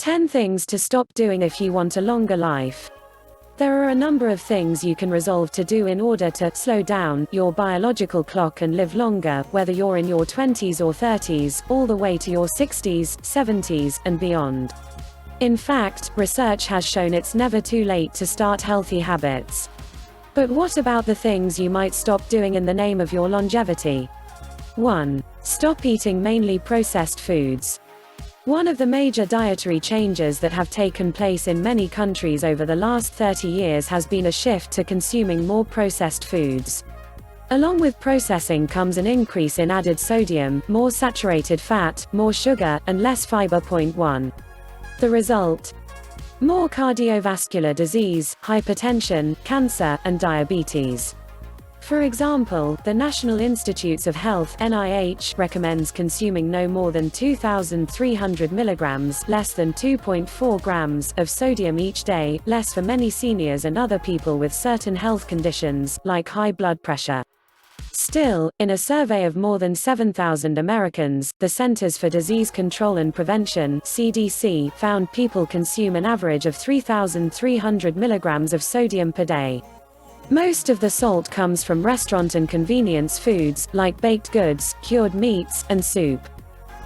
10 things to stop doing if you want a longer life. There are a number of things you can resolve to do in order to slow down your biological clock and live longer, whether you're in your 20s or 30s, all the way to your 60s, 70s, and beyond. In fact, research has shown it's never too late to start healthy habits. But what about the things you might stop doing in the name of your longevity? 1. Stop eating mainly processed foods. One of the major dietary changes that have taken place in many countries over the last 30 years has been a shift to consuming more processed foods. Along with processing comes an increase in added sodium, more saturated fat, more sugar, and less fiber. 1. The result? More cardiovascular disease, hypertension, cancer, and diabetes. For example, the National Institutes of Health (NIH) recommends consuming no more than 2,300 milligrams, less than 2.4 grams, of sodium each day, less for many seniors and other people with certain health conditions, like high blood pressure. Still, in a survey of more than 7,000 Americans, the Centers for Disease Control and Prevention (CDC) found people consume an average of 3,300 milligrams of sodium per day. Most of the salt comes from restaurant and convenience foods, like baked goods, cured meats, and soup.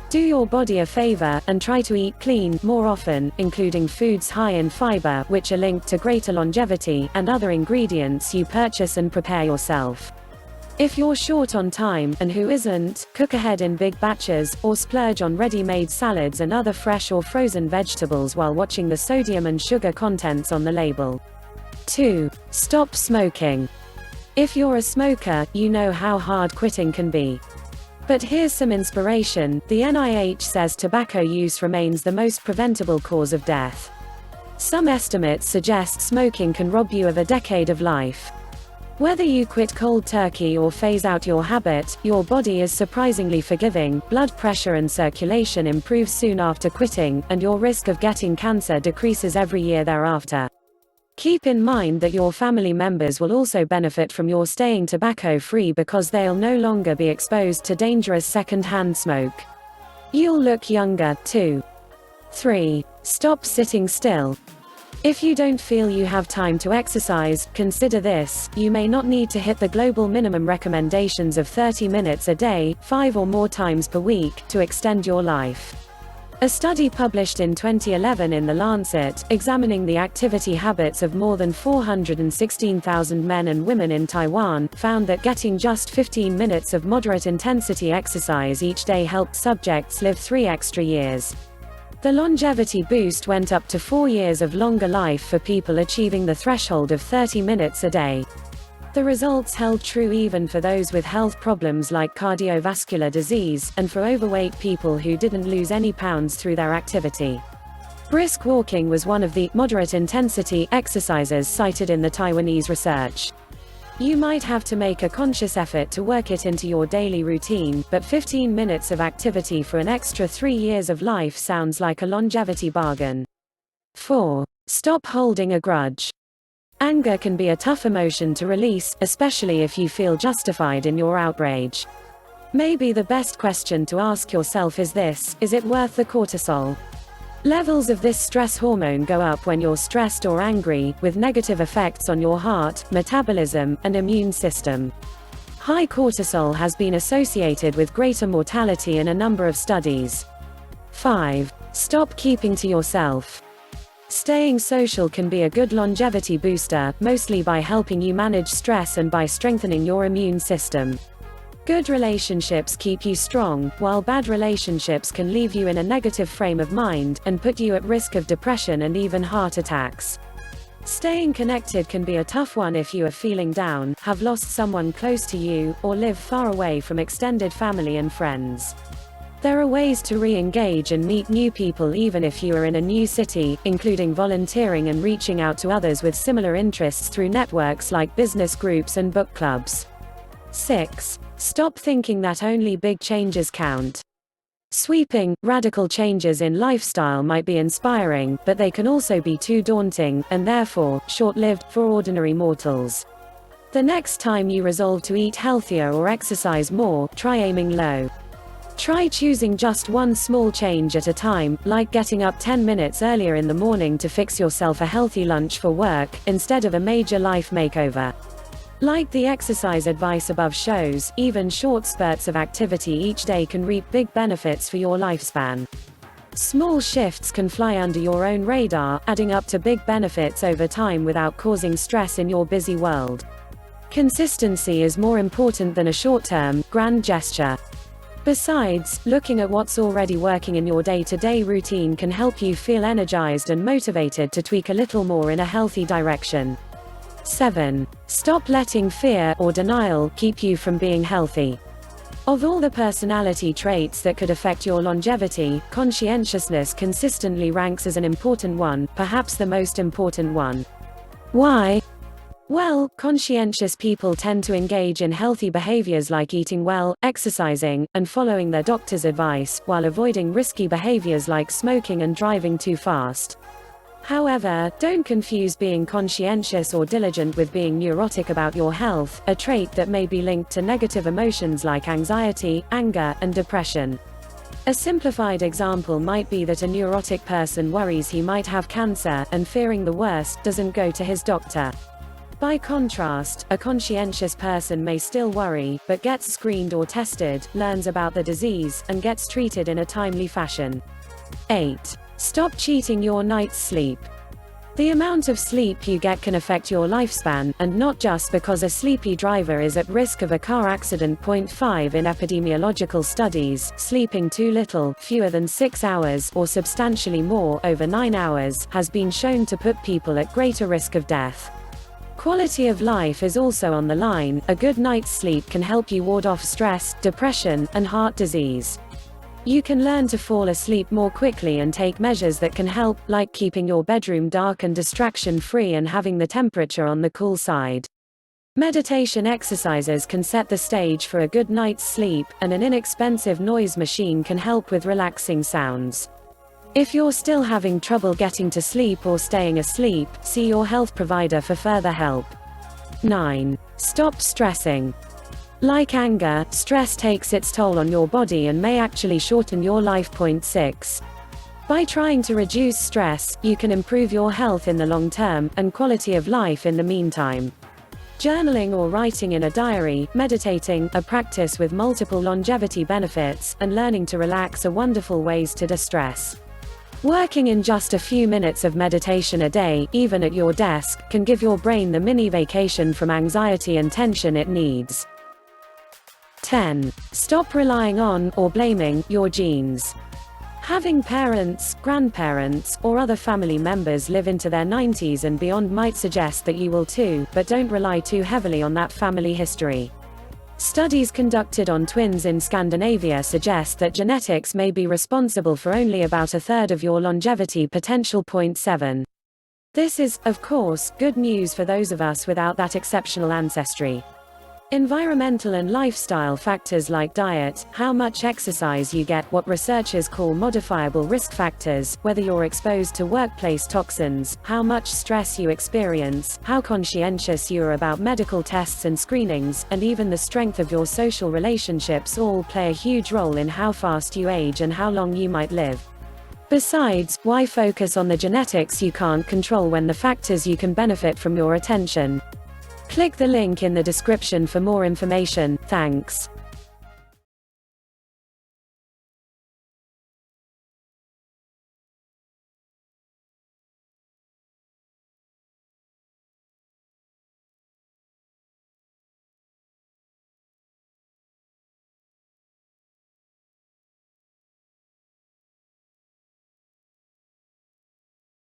Do your body a favor, and try to eat clean, more often, including foods high in fiber, which are linked to greater longevity, and other ingredients you purchase and prepare yourself. If you're short on time, and who isn't, cook ahead in big batches, or splurge on ready-made salads and other fresh or frozen vegetables while watching the sodium and sugar contents on the label. 2. Stop smoking. If you're a smoker, you know how hard quitting can be. But here's some inspiration. The NIH says tobacco use remains the most preventable cause of death. Some estimates suggest smoking can rob you of a decade of life. Whether you quit cold turkey or phase out your habit, your body is surprisingly forgiving, blood pressure and circulation improve soon after quitting, and your risk of getting cancer decreases every year thereafter. Keep in mind that your family members will also benefit from your staying tobacco-free because they'll no longer be exposed to dangerous second-hand smoke. You'll look younger, too. 3. Stop sitting still. If you don't feel you have time to exercise, consider this: you may not need to hit the global minimum recommendations of 30 minutes a day, 5 or more times per week, to extend your life. A study published in 2011 in The Lancet, examining the activity habits of more than 416,000 men and women in Taiwan, found that getting just 15 minutes of moderate-intensity exercise each day helped subjects live 3 extra years. The longevity boost went up to 4 years of longer life for people achieving the threshold of 30 minutes a day. The results held true even for those with health problems like cardiovascular disease, and for overweight people who didn't lose any pounds through their activity. Brisk walking was one of the moderate-intensity exercises cited in the Taiwanese research. You might have to make a conscious effort to work it into your daily routine, but 15 minutes of activity for an extra 3 years of life sounds like a longevity bargain. 4. Stop holding a grudge. Anger can be a tough emotion to release, especially if you feel justified in your outrage. Maybe the best question to ask yourself is this: is it worth the cortisol? Levels of this stress hormone go up when you're stressed or angry, with negative effects on your heart, metabolism, and immune system. High cortisol has been associated with greater mortality in a number of studies. 5. Stop keeping to yourself. Staying social can be a good longevity booster, mostly by helping you manage stress and by strengthening your immune system. Good relationships keep you strong, while bad relationships can leave you in a negative frame of mind, and put you at risk of depression and even heart attacks. Staying connected can be a tough one if you are feeling down, have lost someone close to you, or live far away from extended family and friends. There are ways to re-engage and meet new people even if you are in a new city, including volunteering and reaching out to others with similar interests through networks like business groups and book clubs. 6. Stop thinking that only big changes count. Sweeping, radical changes in lifestyle might be inspiring, but they can also be too daunting, and therefore, short-lived, for ordinary mortals. The next time you resolve to eat healthier or exercise more, try aiming low. Try choosing just one small change at a time, like getting up 10 minutes earlier in the morning to fix yourself a healthy lunch for work, instead of a major life makeover. Like the exercise advice above shows, even short spurts of activity each day can reap big benefits for your lifespan. Small shifts can fly under your own radar, adding up to big benefits over time without causing stress in your busy world. Consistency is more important than a short-term, grand gesture. Besides, looking at what's already working in your day-to-day routine can help you feel energized and motivated to tweak a little more in a healthy direction. 7. Stop letting fear or denial keep you from being healthy. Of all the personality traits that could affect your longevity, conscientiousness consistently ranks as an important one, perhaps the most important one. Why? Well, conscientious people tend to engage in healthy behaviors like eating well, exercising, and following their doctor's advice, while avoiding risky behaviors like smoking and driving too fast. However, don't confuse being conscientious or diligent with being neurotic about your health, a trait that may be linked to negative emotions like anxiety, anger, and depression. A simplified example might be that a neurotic person worries he might have cancer, and fearing the worst, doesn't go to his doctor. By contrast, a conscientious person may still worry, but gets screened or tested, learns about the disease, and gets treated in a timely fashion. 8. Stop cheating your night's sleep. The amount of sleep you get can affect your lifespan, and not just because a sleepy driver is at risk of a car accident. 5 In epidemiological studies, sleeping too little, fewer than 6 hours, or substantially more, over 9 hours, has been shown to put people at greater risk of death. Quality of life is also on the line. A good night's sleep can help you ward off stress, depression, and heart disease. You can learn to fall asleep more quickly and take measures that can help, like keeping your bedroom dark and distraction-free and having the temperature on the cool side. Meditation exercises can set the stage for a good night's sleep, and an inexpensive noise machine can help with relaxing sounds. If you're still having trouble getting to sleep or staying asleep, see your health provider for further help. 9. Stop stressing. Like anger, stress takes its toll on your body and may actually shorten your life. 6. By trying to reduce stress, you can improve your health in the long term, and quality of life in the meantime. Journaling or writing in a diary, meditating, a practice with multiple longevity benefits, and learning to relax are wonderful ways to de-stress. Working in just a few minutes of meditation a day, even at your desk, can give your brain the mini vacation from anxiety and tension it needs. 10. Stop relying on, or blaming, your genes. Having parents, grandparents, or other family members live into their 90s and beyond might suggest that you will too, but don't rely too heavily on that family history. Studies conducted on twins in Scandinavia suggest that genetics may be responsible for only about a third of your longevity potential. 7. This is, of course, good news for those of us without that exceptional ancestry. Environmental and lifestyle factors like diet, how much exercise you get, what researchers call modifiable risk factors, whether you're exposed to workplace toxins, how much stress you experience, how conscientious you are about medical tests and screenings, and even the strength of your social relationships all play a huge role in how fast you age and how long you might live. Besides, why focus on the genetics you can't control when the factors you can benefit from your attention? Click the link in the description for more information. Thanks.